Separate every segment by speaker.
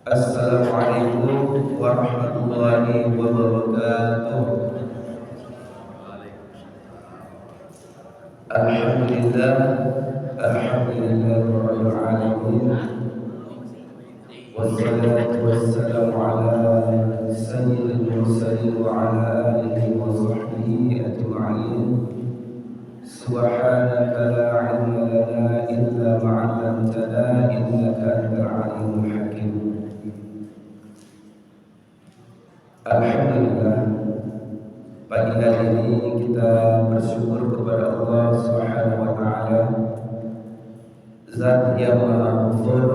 Speaker 1: Assalamualaikum warahmatullahi wabarakatuh. Alhamdulillah, alhamdulillahirabbil alamin. Wassalatu wassalamu ala sayyidil mursalin wa ala alihi wa sahbihi ajma'in. Subhanaka la ilma lana illa ma 'allamtana innaka antal alimul hakim. Alhamdulillah, pagi hari ini kita bersyukur kepada Allah Subhanahu wa taala, Zat yang Maha Ghafur,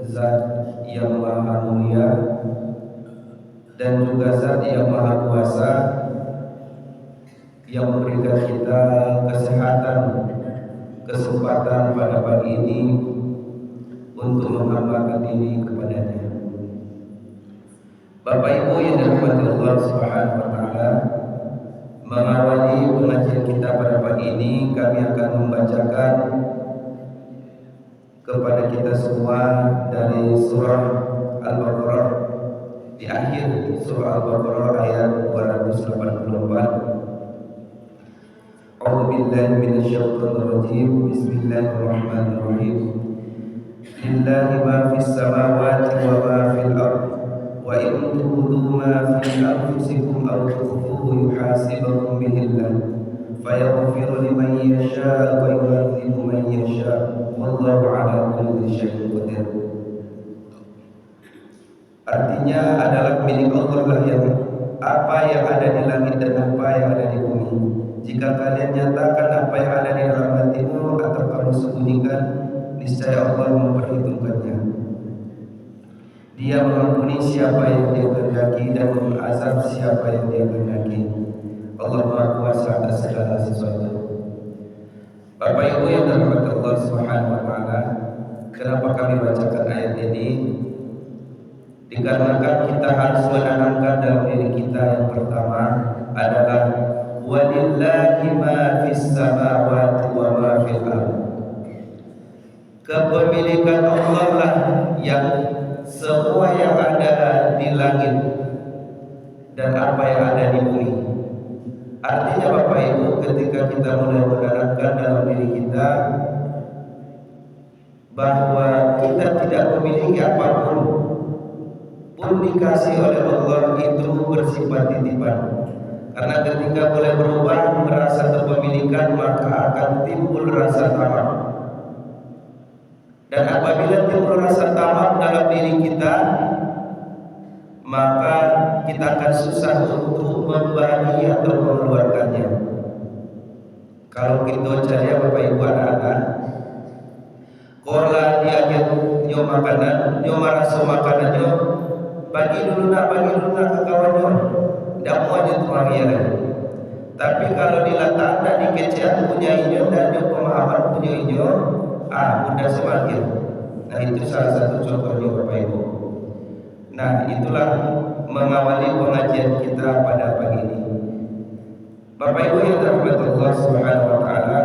Speaker 1: Zat yang Maha Mulia, dan juga Zat yang Maha Kuasa, yang memberikan kita kesehatan, kesempatan pada pagi ini untuk menghambakan diri kepadanya. Bapak Ibu yang dirahmati Allah Subhanahu wa taala, mengawali pengajian kita pada pagi ini, kami akan membacakan kepada kita semua dari surah Al-Baqarah, di akhir surah Al-Baqarah ayat 284. A'udzubillahi minasyaitonir rajim. Bismillahirrahmanirrahim. Lillahi ma fis samawati wa ma fil ardi wa in tubdu ma fi anfusikum aw tukhfuhu yuhasibukum bihi Allah fayaghfiru liman yasha wa yu'adhibu man yasha wallahu ala kulli syai'in qadir. Artinya adalah milik Allah lah yang apa yang ada di langit dan apa yang ada di bumi. Jika kalian nyatakan apa yang ada di dalam hatimu atau kamu sembunyikan, niscaya Allah memperhitungkannya. Dia mengampuni siapa yang Dia kehendaki dan mengazab siapa yang Dia kehendaki. Allah Maha Kuasa atas segala sesuatu. Bapak Ibu yang dirahmati Allah Subhanahu wa taala, kenapa kami bacakan ayat ini? Dikarenakan kita harus menanamkan dalam diri kita yang pertama adalah walillahi ma fis samawati wa ma fil ardh. Kepemilikan Allah lah yang semua yang ada di langit dan apa yang ada di bumi. Artinya Bapak Ibu, ketika kita mulai menanamkan dalam diri kita bahwa kita tidak memiliki apapun pun dikasih oleh Allah, itu bersifat titipan. Karena ketika mulai berubah merasa kepemilikan, maka akan timbul rasa tamak. Dan apabila timbul rasa tamak dalam diri kita, maka kita akan susah untuk membagi atau mengeluarkannya. Kalau kita cari Bapak Ibu anak-anak, kalau diajak nyo makanan, nyo marasa makanan nyo, bagi dulu nak ke kawan nyo, ndak mau aja tuh ya. Tapi kalau diletak dan dikecehan punya inyo dan nyo pemahaman punya inyo, mudah semakin. Nah, itu salah satu contohnya Bapak Ibu. Nah, itulah mengawali pengajian kita pada pagi ini. Bapak Ibu yang dirahmati Allah Subhanahu wa taala,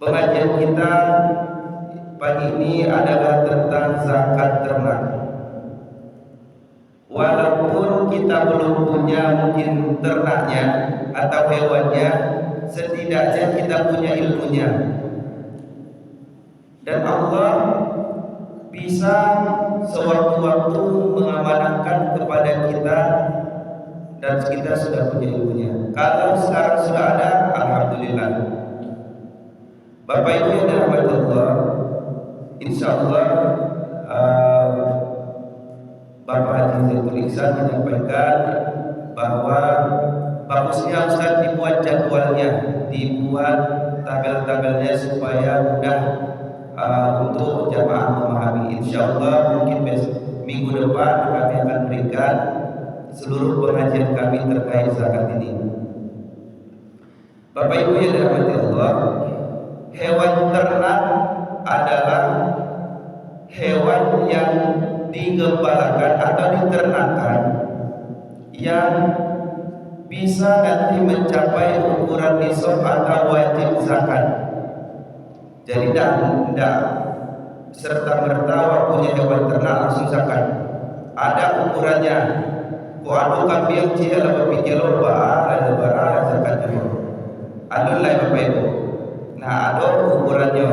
Speaker 1: pengajian kita pagi ini adalah tentang zakat ternak. Walaupun kita belum punya mungkin ternaknya atau hewannya, setidaknya kita punya ilmunya. Dan Allah bisa sewaktu-waktu mengamanahkan kepada kita dan kita sudah punya ilmunya. Kalau sekarang sudah ada, alhamdulillah. Bapak Ibu yang dirahmati Allah, insyaallah Bapak Haji Zaitun Ihsan menyampaikan bahwa bagusnya Ustaz dibuat jadwalnya, dibuat tabel-tabelnya supaya mudah untuk jamaah memahami. Insyaallah mungkin minggu depan kami akan berikan seluruh pengajian kami terkait zakat ini. Bapak Ibu yang dirahmati Allah, hewan ternak adalah hewan yang digembalakan atau diternakan yang bisa nanti mencapai ukuran nisab atau wajib zakat. Jadi tidak serta merta punya hewan ternak langsung zakat. Ada ukurannya. Ko ado kambing cia la berpikir loba la lebara zakat dulu. Alun lai Bapak Ibu. Nah, ada ukurannya.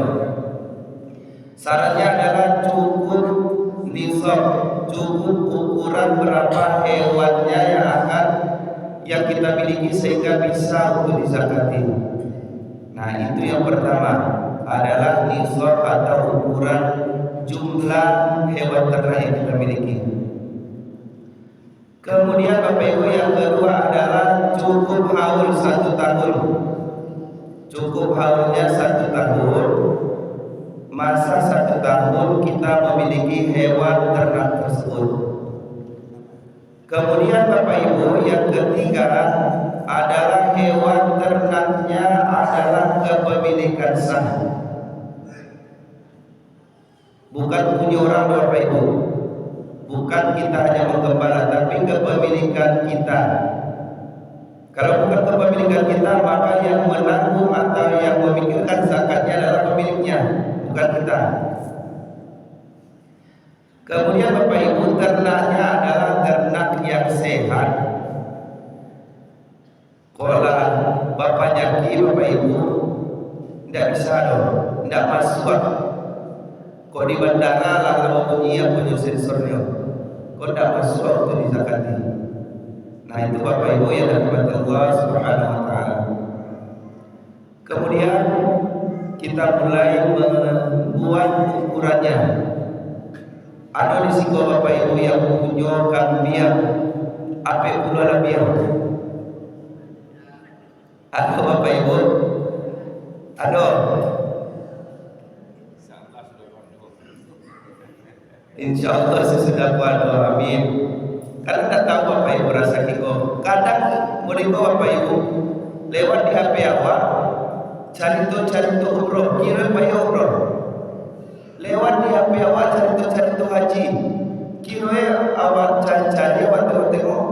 Speaker 1: Syaratnya adalah cukup nisab, cukup ukuran berapa hewannya yang kita miliki sehingga bisa untuk dizakati. Nah, itu yang pertama adalah nisab atau ukuran jumlah hewan ternak yang kita miliki. Kemudian Bapak Ibu yang kedua adalah cukup haul 1 tahun. Cukup haulnya 1 tahun. Masa 1 tahun kita memiliki hewan ternak tersebut. Kemudian Bapak Ibu yang ketiga adalah hewan ternaknya adalah kepemilikan sah. Bukan punya orang Bapak Ibu. Bukan kita hanya menggembala, tapi kepemilikan kita. Kalau bukan kepemilikan kita, maka yang menanggung atau yang memikirkan zakatnya adalah pemiliknya, bukan kita. Kemudian Bapak Ibu, ternaknya adalah ternak yang sehat. Kalau bapaknya Bapak Ibu tidak bisa dong, tidak masuk. Kok di bandara lah kalau punya sensornya, kok tidak masuk untuk dizakati. Nah, itu Bapak Ibu yang dirahmati Allah Subhanahu wa taala. Kemudian kita mulai membuat ukurannya. Ada di sini Bapak Ibu yang punya kambing apa pula lebih. Ada Bapak Ibu? Ada. Insya Allah sesudah kuat, amin. Karena tidak tahu Bapak Ibu rasa kiko. Kadang mereka Bapak Ibu lewat di HP awak cari tu umroh, kira bayar umroh. Lewat di HP awak cari tu haji, kira awak cari awak tengok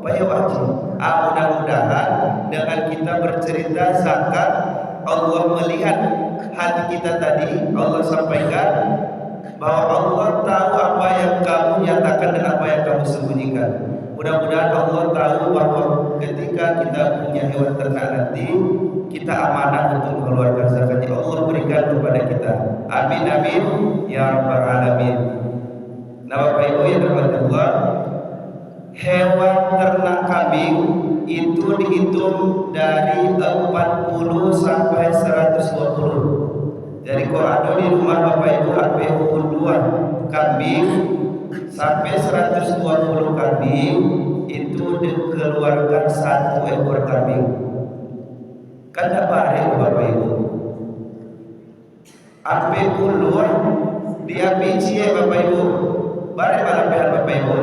Speaker 1: bayar haji. Mudah-mudahan dengan kita bercerita zakat, Allah melihat hati kita tadi. Allah sampaikan bahwa Allah tahu apa yang kamu nyatakan dan apa yang kamu sembunyikan. Mudah-mudahan Allah tahu bahwa ketika kita punya hewan ternak nanti, kita amanah untuk mengeluarkan zakatnya. Allah berikan kepada kita. Amin amin ya rabbal alamin. Nah, Bapak Ibu yang dirahmati Allah, hewan ternak kambing itu dihitung dari 40 sampai 120. Jadi kalau ada di rumah Bapak Ibu ada 22 kambing sampai 120 kambing, itu dikeluarkan 1 ekor kambing. Kan tak bareng Bapak Ibu. Ampe puluh diambil cie Bapak Ibu. Bareng malahan Bapak Ibu.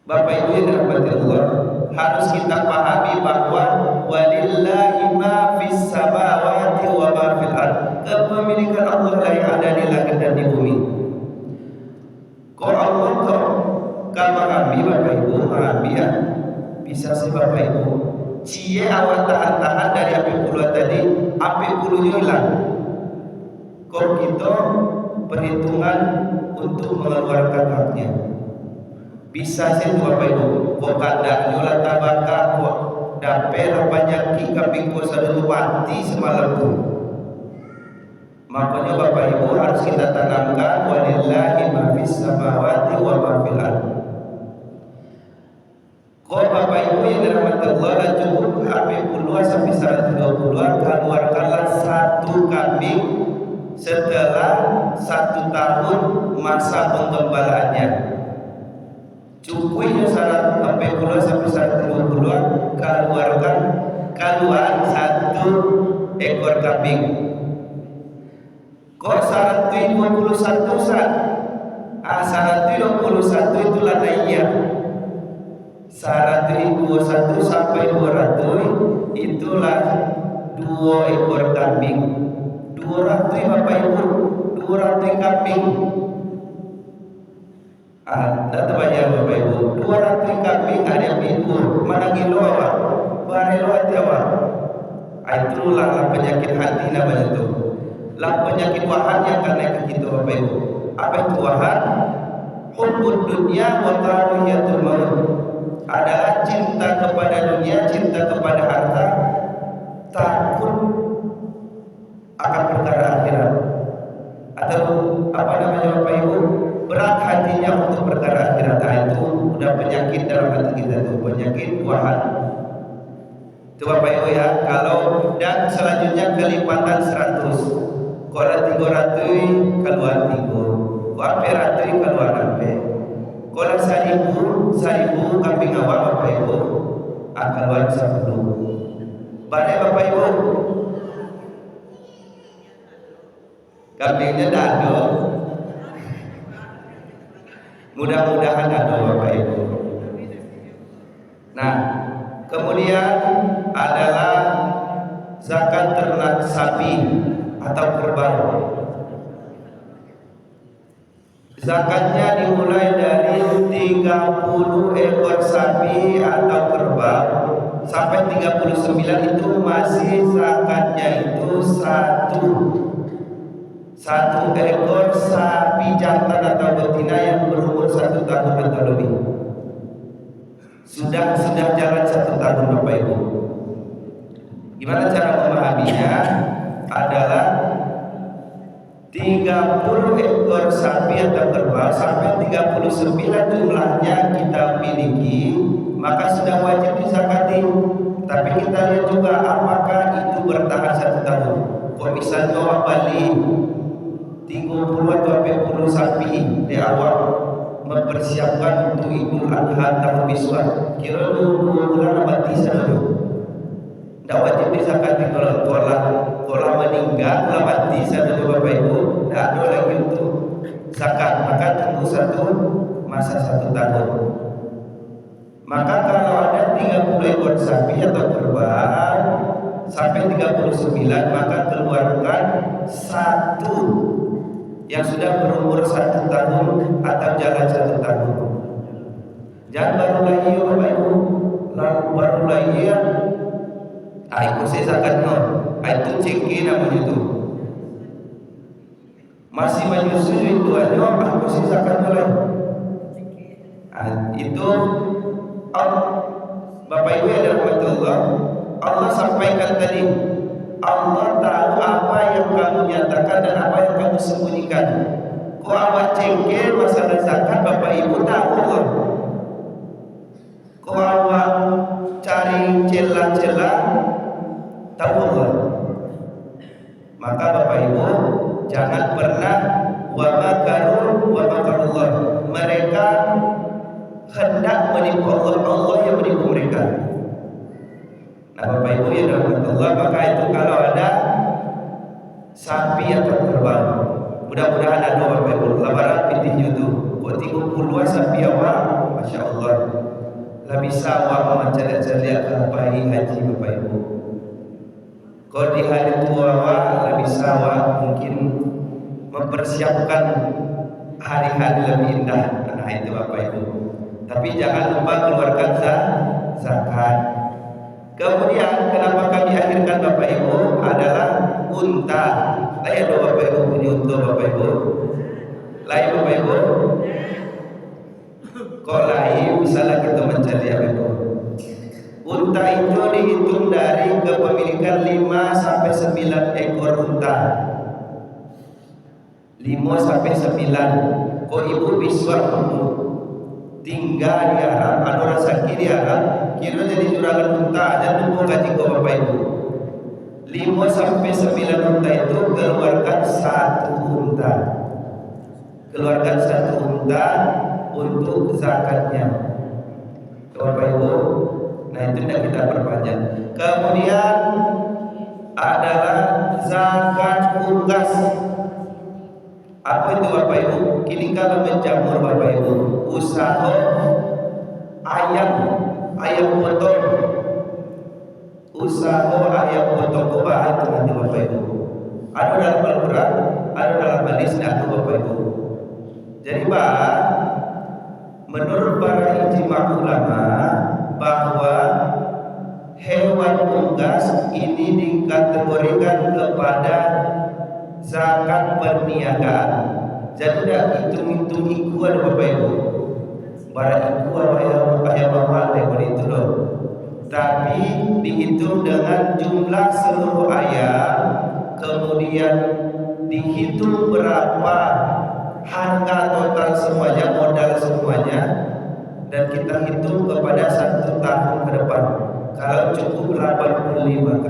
Speaker 1: Bapak Ibu yang dirahmati Allah, harus kita pahami bahwa walillahi ma fis samawati wa ma fil ardh. Kepemilikan Allah yang ada di langit dan di bumi. Kalau Allah kalau mengambil Bapak Ibu, mengambil ya, bisa sih Bapak Ibu. Cie awak tahan-tahan dari api puluhan tadi, api puluhnya hilang. Kok kita perhitungan untuk mengeluarkan haknya. Bisa sih Bapak Ibu, kok kadang nyola tabaka, kok dapet banyak kambing kok selalu mati semalam tu. Makanya Bapak Ibu harus kita tanamkan walillahi ma fis samawati wa ma fil ardh. Kok Bapak Ibu yang dirahmati Allah, dan cukup kambing puluhan sampai 120, keluarkanlah 1 kambing setelah 1 tahun masa penggembalaannya. Cukupnya 140 sampai 120, keluar 1 ekor kambing. Kok 121 sat? 121 itulah naiknya. 121 sampai 200 itulah 2 ekor kambing. 200 Bapak Ibu, 200 kambing. Tak terbayang Bapak Ibu, 200 kambing ada minggu, mana kilo awak? Barelo hati awak. Itulah penyakit hati namanya itu. Lah penyakit wahan yang karena begitu Bapak Ibu. Apa itu wahan? Hubbud dunya wa karahiyatul maut. Adalah cinta kepada dunia, cinta kepada harta, takut akan perkara akhirat. Atau apa namanya Bapak Ibu? Berat hatinya untuk perkara akhirat. Itu udah penyakit dalam hati kita itu, penyakit wahan. Itu Bapak Ibu ya. Kalau dan selanjutnya kelipatan 100. Kalau 300 keluar 3. Kalau 400 keluar 4. Kalau 1000 kambing awal Bapak Ibu keluar 10. Badai Bapak Ibu. Kambingnya dado. Mudah-mudahan dado Bapak Ibu. Nah, kemudian adalah zakat ternak sapi atau kerbau. Zakatnya dimulai dari 30 ekor sapi atau kerbau sampai 39 itu masih zakatnya itu satu ekor sapi jantan atau betina yang berumur 1 tahun atau lebih. Sudah jalan 1 tahun Bapak Ibu. Gimana cara memahaminya? Adalah 30 ekor sapi atau kerbau sampai 39 jumlahnya kita miliki, maka sudah wajib dizakati. Tapi kita lihat juga apakah itu bertahan 1 tahun. Kalau misalnya Bali 30 atau 40 sapi di awal mempersiapkan untuk Idul Adha tahun Biswa, kira 2 bulan mati saja. Tidak wajib dizakati. Kalau meninggal, kalau mati saja Bapak Ibu, tidak ada lagi untuk zakat. Maka tunggu masa 1 tahun. Maka kalau ada 30 ekor sapi atau kerbau sampai 39, maka keluarkan 1 yang sudah berumur 1 tahun atau jalan 1 tahun. Jangan baru lagi ya Bapak Ibu, baru lagi ya. Itu saya zakat no. Itu ceki namanya itu. Masih menyusui itu aja, aku saya zakat no lagi. Itu Bapak Ibu yang dirahmatullah, Allah sampaikan tadi, Allah tahu apa yang kamu nyatakan dan apa yang kamu sembunyikan. Kau awak cengkel masalah zakat, Bapak Ibu tahu Allah. Kau awak cari celah-celah, tahu Allah. Maka Bapak Ibu jangan pernah wa makarullah. Mereka hendak menipu Allah, Allah yang menipu mereka. Nah Bapak Ibu ya rahmatullah, maka itu kalau ada sapi atau kerbau, mudah-mudahan ada Bapak Ibu lebaran pitih itu. Kok 30 sapi awak, Masya Allah. Lah bisa awak mencari-cari apa haji Bapak Ibu. Kalau di hari tua awak, lah bisa awak mungkin mempersiapkan hari-hari lebih indah. Nah itu Bapak Ibu. Tapi jangan lupa keluarkan zakat. Kemudian kenapa kami akhirkan Bapak Ibu adalah unta. Lain Bapak Ibu punya unta Bapak Ibu. Lain Bapak Ibu. Kok lain misalnya kita mencari Bapak Ibu. Unta itu dihitung dari kepemilikan 5 sampai 9 ekor unta. 5 sampai 9. Kok Ibu bisa tinggal di Arab, ada orang sakit di Arab, kira jadi juragan unta dan tunggu gaji kau Bapak Ibu. 5 sampai 9 unta itu keluarkan 1 unta. Keluarkan 1 unta untuk zakatnya. Bapak Ibu, nah itu tidak kita perpanjang. Kemudian adalah zakat unggas. Apa itu Bapak Ibu? Kini kalau menjamur Bapak Ibu, usaha ayam potong, usaha ayam potong kubah itu nanti Bapak Ibu. Ada dalam Al-Quran, ada dalam hadis itu Bapak Ibu. Jadi menurut para ijma ulama bahwa hewan unggas ini dikategorikan kepada zakat perniagaan. Jadi tidak hitung-hitung iku ada Bapak Ibu. Barang iku ayam mahal daripada itu loh. Tapi dihitung dengan jumlah seluruh ayam, kemudian dihitung berapa harga total semuanya, modal semuanya, dan kita hitung kepada 1 tahun ke depan. Kalau cukup 85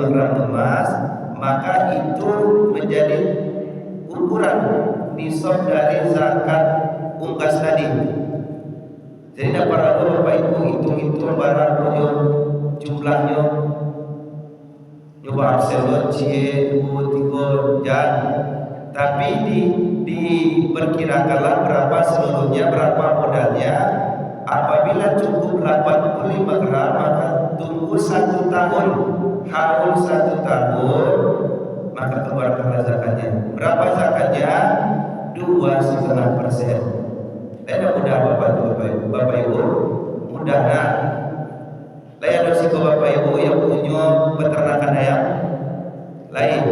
Speaker 1: gram emas, maka itu menjadi ukuran nisab dari zakat unggas tadi. Jadi tidak perlu Bapak Ibu hitung-hitung barang punya jumlahnya. Coba absen cie 2 3 jan. Tapi diperkirakanlah berapa seluruhnya, berapa modalnya. Apabila cukup 85 gram, maka tunggu 1 tahun, haul 1 tahun, maka keluarkanlah zakatnya. Berapa zakatnya? 2,5%. Tidak mudah Bapak Ibu, mudah nah. Lain resiko Bapak Ibu yang punya peternakan ayam, lain.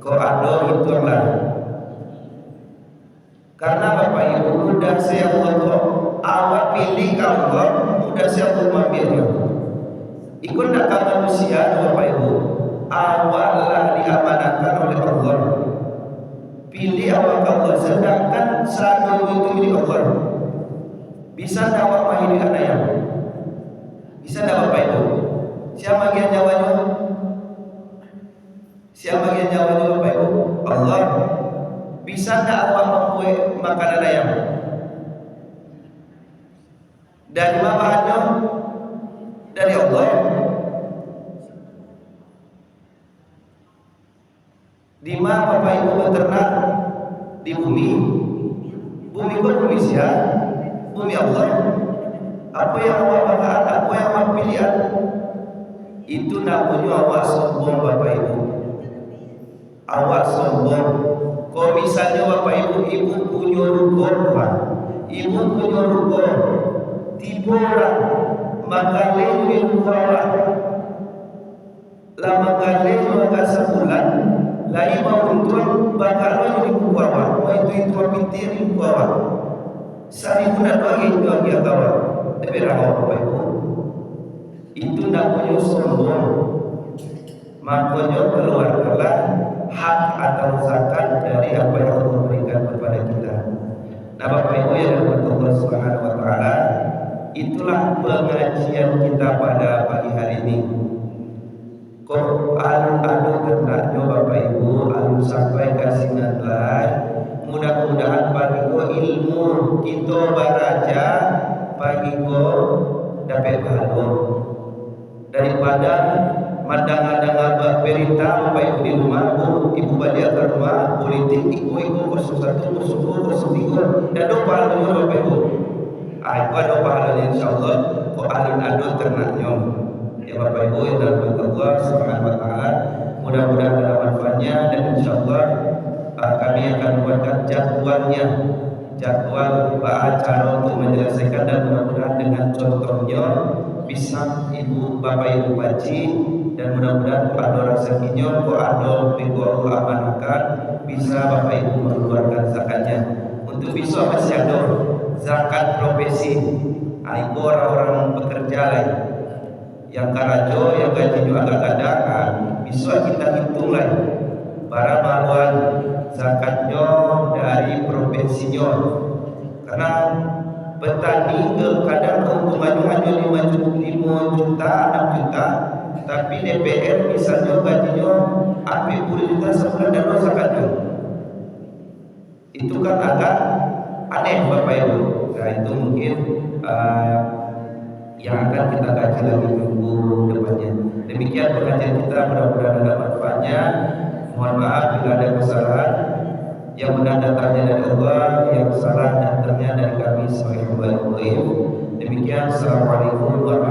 Speaker 1: Kok ada hitunglah. Karena Bapak Ibu mudah saya Allah, awak pilih Allah, mudah saya Allah ambilnya. Ikut nak manusia Bapak Ibu, awaklah diamanatkan oleh Allah. Pilih awak Allah, sedangkan satu itu milik Allah. Bisa tak awak mahidkan ayam? Bisa tak Bapak Ibu? Siapa bagian nyawanya? Siapa bagian nyawanya Bapak Ibu? Allah. Bisa tak awak membuat makanan ayam? Dari mana bahannya? Dari Allah. Di mana Bapak Ibu beternak? Di bumi. Bumi pun bumi siapa? Bumi Allah. Apa yang awak makan, apa yang awak pilihan, itu namanya awak sombong Bapak Ibu. Awak sombong. Kalau misalnya Bapak Ibu punya ruko, ibu punya ruko, tiba orang makan ruko awak, lama kali maka sebulan, lagi mau untung bakal ruko awak, mau itu pintir ruko awak. Sari pun ada lagi kawan. Tapi rahmat Bapak Ibu, itu namanya sombong. Makanya keluarkanlah hak atau zakat dari apa yang Allah berikan kepada kita. Nah Bapak Ibu yang dirahmati Allah Subhanahu wa taala, itulah pengajian kita pada pagi hari ini. Kok alun-alun ternaknya Bapak Ibu, alun sampai kasih nanti. Mudah-mudahan pagi ilmu kita beraja pagi dapat pahala daripada madang-madang berita Bapak Ibu di rumah, Ibu balik ke rumah politik ibu 01, 02, 03 dan ada pahalanya Bapak Ibu. Itu ada pahalanya insyaallah kok alun-alun ternaknya. Ya Bapak Ibu yang dirahmati Allah Subhanahu wa taala, mudah-mudahan ada manfaatnya dan insyaallah kami akan buatkan jadwal acara untuk menyelesaikan, dan mudah-mudahan dengan contohnya bisa Ibu Bapak Ibu baca, dan mudah-mudahan ada rezekinya kok ada minggu Allah amanahkan bisa Bapak Ibu mengeluarkan zakatnya. Untuk bisa masih ada zakat profesi, itu orang-orang pekerja lain yang karajo yang gajinya agak kadang bisa kita hitung lagi para maluan zakatnya dari provinsinya. Karena petani kadang keuntungannya hanya 5 juta, 6 juta, tapi DPR misalnya gajinya 40 juta sebulan dan zakatnya. Itu kan agak aneh Bapak Ibu. Nah itu mungkin yang akan kita kaji lagi minggu depannya. Demikian pengajian kita, mudah-mudahan ada manfaatnya. Mohon maaf bila ada kesalahan. Yang benar datangnya dari Allah, yang salah datangnya dari kami sebagai hamba yang baik. Demikian, assalamualaikum warahmatullahi wabarakatuh.